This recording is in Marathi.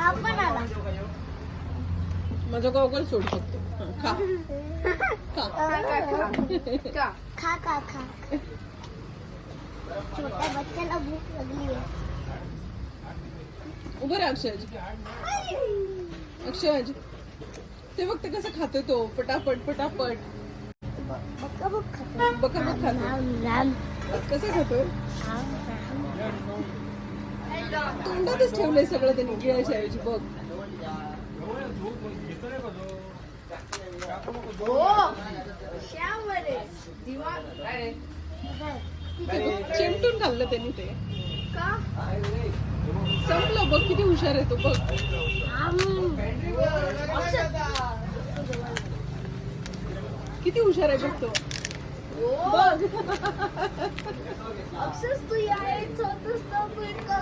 आपण आला. माझा गॉगल सोड शकतो. खा खा खा खा खा. छोट्या बच्चाला भूक लागली आहे. उभं राहा अक्षय. अक्षय ते बघते कसं खातो तो पटापट पटापट. बकाबक खातो. बकाबक खातो. कसं खातोय? तोंडातच ठेवलंय सगळं त्यांनी गिळायच्या ऐवजी. बघ चिमटून खाल्लं त्यांनी ते. संपलं. बघ किती हुशार आहे तो. बघ किती हुशार आहे बघ तो. तू यायचं होतंस तर तू इतकं